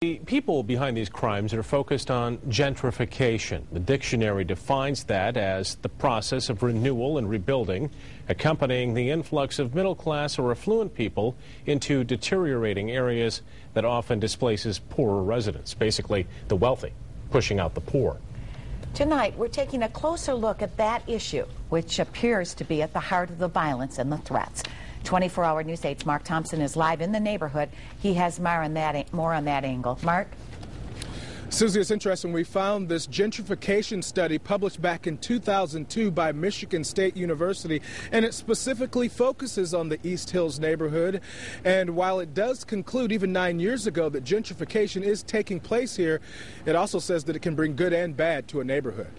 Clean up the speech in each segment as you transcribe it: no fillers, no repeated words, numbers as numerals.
The people behind these crimes are focused on gentrification. The dictionary defines that as the process of renewal and rebuilding, accompanying the influx of middle-class or affluent people into deteriorating areas that often displaces poorer residents, basically the wealthy, pushing out the poor. Tonight, we're taking a closer look at that issue, which appears to be at the heart of the violence and the threats. 24-hour News 8's Mark Thompson is live in the neighborhood. He has more on that angle. Mark? Susie, it's interesting. We found this gentrification study published back in 2002 by Michigan State University, and it specifically focuses on the East Hills neighborhood. And while it does conclude even 9 years ago that gentrification is taking place here, it also says that it can bring good and bad to a neighborhood.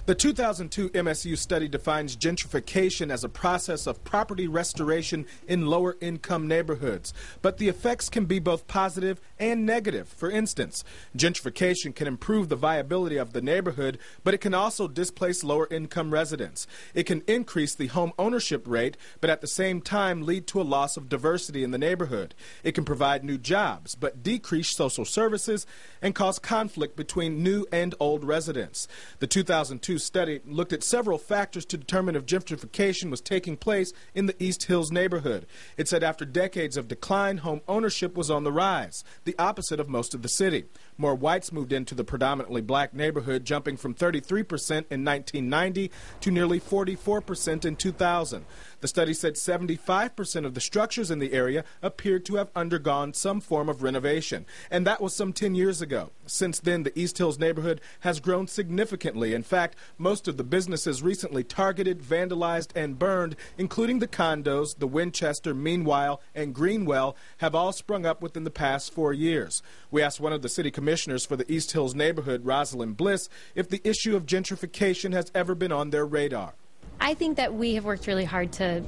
The 2002 MSU study defines gentrification as a process of property restoration in lower-income neighborhoods. But the effects can be both positive and negative. For instance, gentrification can improve the viability of the neighborhood, but it can also displace lower-income residents. It can increase the home ownership rate, but at the same time lead to a loss of diversity in the neighborhood. It can provide new jobs, but decrease social services and cause conflict between new and old residents. The 2002 study looked at several factors to determine if gentrification was taking place in the East Hills neighborhood. It said after decades of decline, home ownership was on the rise, the opposite of most of the city. More whites moved into the predominantly black neighborhood, jumping from 33% in 1990 to nearly 44% in 2000. The study said 75% of the structures in the area appeared to have undergone some form of renovation, and that was some 10 years ago. Since then, the East Hills neighborhood has grown significantly. In fact, most of the businesses recently targeted, vandalized, and burned, including the condos, the Winchester, Meanwhile, and Greenwell, have all sprung up within the past 4 years. We asked one of the city commissioners for the East Hills neighborhood, Rosalind Bliss, if the issue of gentrification has ever been on their radar. I think that we have worked really hard to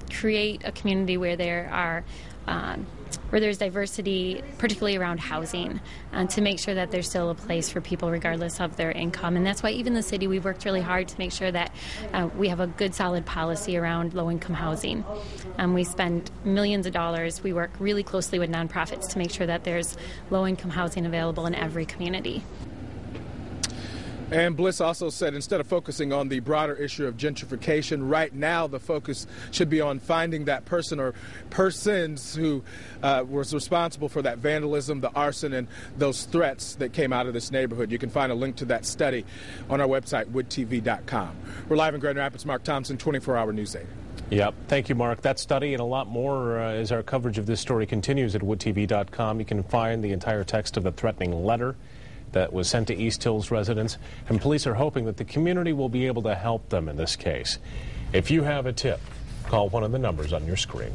create a community where there's diversity, particularly around housing, and to make sure that there's still a place for people regardless of their income. And that's why even the city, we've worked really hard to make sure that we have a good, solid policy around low-income housing. We spend millions of dollars. We work really closely with nonprofits to make sure that there's low-income housing available in every community. And Bliss also said instead of focusing on the broader issue of gentrification, right now the focus should be on finding that person or persons who was responsible for that vandalism, the arson, and those threats that came out of this neighborhood. You can find a link to that study on our website, woodtv.com. We're live in Grand Rapids. Mark Thompson, 24-hour News 8. Yep. Thank you, Mark. That study and a lot more as our coverage of this story continues at woodtv.com. You can find the entire text of the threatening letter that was sent to East Hills residents, and police are hoping that the community will be able to help them in this case. If you have a tip, call one of the numbers on your screen.